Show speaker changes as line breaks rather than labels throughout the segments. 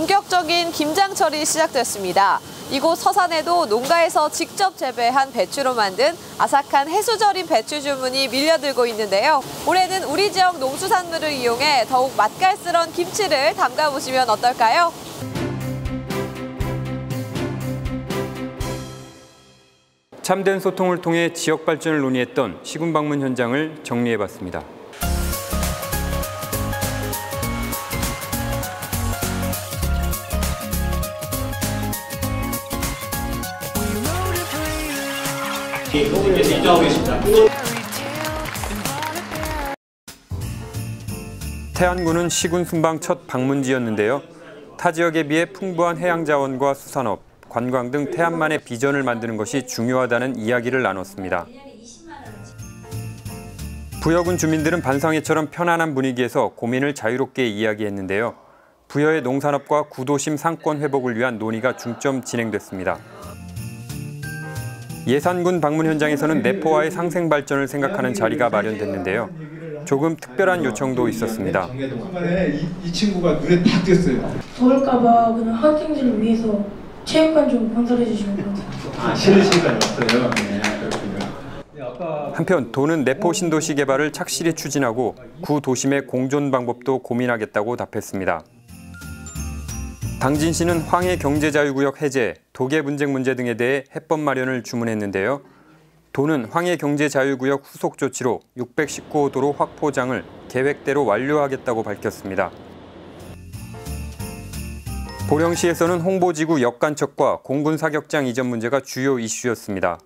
본격적인 김장철이 시작됐습니다. 이곳 서산에도 농가에서 직접 재배한 배추로 만든 아삭한 해수절임 배추 주문이 밀려들고 있는데요. 올해는 우리 지역 농수산물을 이용해 더욱 맛깔스러운 김치를 담가보시면 어떨까요?
참된 소통을 통해 지역 발전을 논의했던 시군 방문 현장을 정리해봤습니다.
후보님께서 입장하고 계십니다.
태안군은 시군 순방 첫 방문지였는데요. 타 지역에 비해 풍부한 해양 자원과 수산업, 관광 등 태안만의 비전을 만드는 것이 중요하다는 이야기를 나눴습니다. 부여군 주민들은 반상회처럼 편안한 분위기에서 고민을 자유롭게 이야기했는데요. 부여의 농산업과 구도심 상권 회복을 위한 논의가 중점 진행됐습니다. 예산군 방문 현장에서는 내포와의 상생 발전을 생각하는 자리가 마련됐는데요. 조금 특별한 요청도 있었습니다.
이 친구가 눈에 다 띄었어요.
더울까 봐 그냥 학생들을 위해서 체육관 좀 건설해 주시면 감사합니다.
실내 체육관이 없어요. 네, 그렇군요.
한편 도는 내포 신도시 개발을 착실히 추진하고 구 도심의 공존 방법도 고민하겠다고 답했습니다. 당진시는 황해 경제자유구역 해제, 도계 분쟁 문제 등에 대해 해법 마련을 주문했는데요. 도는 황해 경제자유구역 후속 조치로 619호 도로 확포장을 계획대로 완료하겠다고 밝혔습니다. 보령시에서는 홍보지구 역간척과 공군 사격장 이전 문제가 주요 이슈였습니다.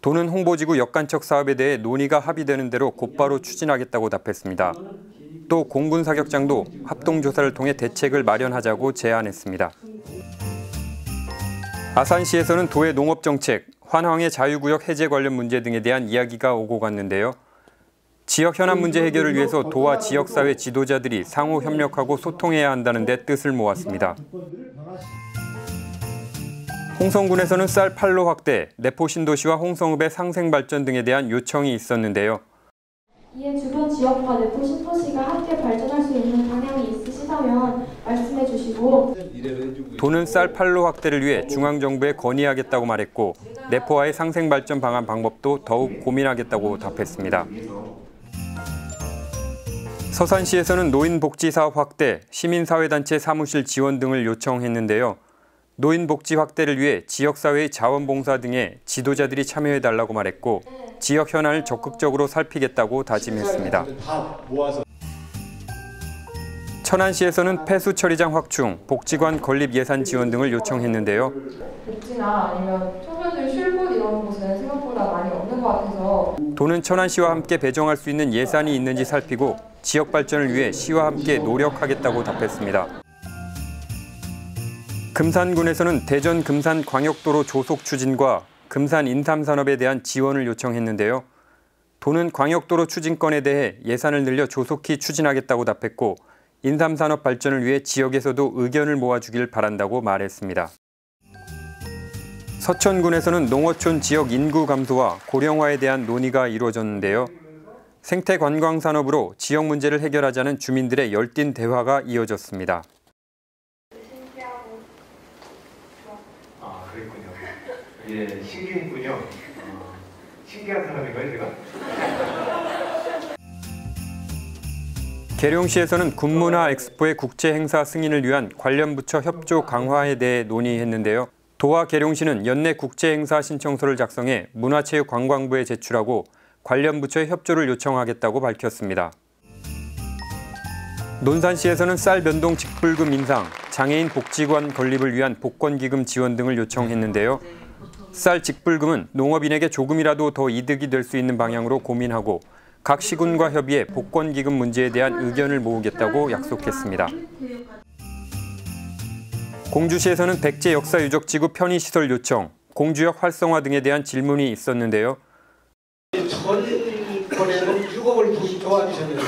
도는 홍보지구 역간척 사업에 대해 논의가 합의되는 대로 곧바로 추진하겠다고 답했습니다. 또 공군 사격장도 합동조사를 통해 대책을 마련하자고 제안했습니다. 아산시에서는 도의 농업정책, 환황의 자유구역 해제 관련 문제 등에 대한 이야기가 오고 갔는데요. 지역 현안 문제 해결을 위해서 도와 지역사회 지도자들이 상호 협력하고 소통해야 한다는 데 뜻을 모았습니다. 홍성군에서는 쌀 판로 확대, 내포 신도시와 홍성읍의 상생 발전 등에 대한 요청이 있었는데요.
이에 주변 지역과 내포 신도시가 함께 발전할 수 있는 방향이 있으시다면 말씀해 주시고
도는 쌀 판로 확대를 위해 중앙정부에 건의하겠다고 말했고 내포와의 상생 발전 방안 방법도 더욱 고민하겠다고 답했습니다. 서산시에서는 노인복지사업 확대, 시민사회단체 사무실 지원 등을 요청했는데요. 노인복지 확대를 위해 지역사회의 자원봉사 등에 지도자들이 참여해달라고 말했고 지역 현안을 적극적으로 살피겠다고 다짐했습니다. 천안시에서는 폐수 처리장 확충, 복지관 건립 예산 지원 등을 요청했는데요.
복지나 아니면 청소년 쉴 곳 이런 곳은 생각보다 많이 없는 것 같아서
도는 천안시와 함께 배정할 수 있는 예산이 있는지 살피고 지역 발전을 위해 시와 함께 노력하겠다고 답했습니다. 금산군에서는 대전 금산 광역도로 조속 추진과 금산 인삼산업에 대한 지원을 요청했는데요. 도는 광역도로 추진건에 대해 예산을 늘려 조속히 추진하겠다고 답했고 인삼산업 발전을 위해 지역에서도 의견을 모아주길 바란다고 말했습니다. 서천군에서는 농어촌 지역 인구 감소와 고령화에 대한 논의가 이루어졌는데요. 생태관광산업으로 지역 문제를 해결하자는 주민들의 열띤 대화가 이어졌습니다.
예, 신기했군요. 신기한 사람인가요, 제가?
계룡시에서는 군문화 엑스포의 국제 행사 승인을 위한 관련 부처 협조 강화에 대해 논의했는데요. 도와 계룡시는 연내 국제 행사 신청서를 작성해 문화체육관광부에 제출하고 관련 부처의 협조를 요청하겠다고 밝혔습니다. 논산시에서는 쌀 변동 직불금 인상, 장애인 복지관 건립을 위한 복권기금 지원 등을 요청했는데요. 쌀 직불금은 농업인에게 조금이라도 더 이득이 될 수 있는 방향으로 고민하고 각 시군과 협의해 복권기금 문제에 대한 의견을 모으겠다고 약속했습니다. 공주시에서는 백제 역사유적지구 편의시설 요청, 공주역 활성화 등에 대한 질문이 있었는데요.
전번에는 6억을 도와주셨는데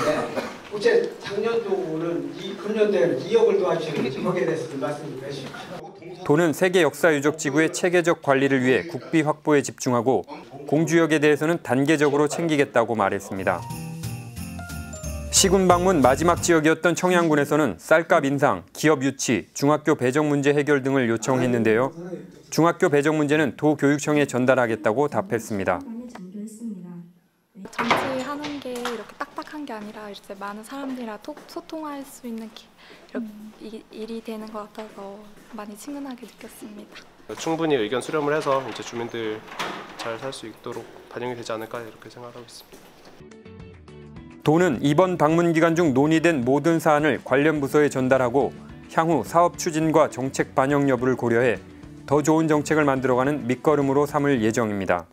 어째 작년도는 금년도에는 2억을 도와주셨는데 거기에 대해서 말씀 좀 해주십시오.
도는 세계 역사유적지구의 체계적 관리를 위해 국비 확보에 집중하고 공주역에 대해서는 단계적으로 챙기겠다고 말했습니다. 시군 방문 마지막 지역이었던 청양군에서는 쌀값 인상, 기업 유치, 중학교 배정 문제 해결 등을 요청했는데요. 중학교 배정 문제는 도교육청에 전달하겠다고 답했습니다.
정치하는 게 이렇게 딱딱한 게 아니라 이제 많은 사람들이랑 소통할 수 있는 일이 되는 것 같아서 많이 친근하게 느꼈습니다.
충분히 의견 수렴을 해서 이제 주민들 잘 살 수 있도록 반영이 되지 않을까 이렇게 생각하고 있습니다.
도는 이번 방문 기간 중 논의된 모든 사안을 관련 부서에 전달하고 향후 사업 추진과 정책 반영 여부를 고려해 더 좋은 정책을 만들어가는 밑거름으로 삼을 예정입니다.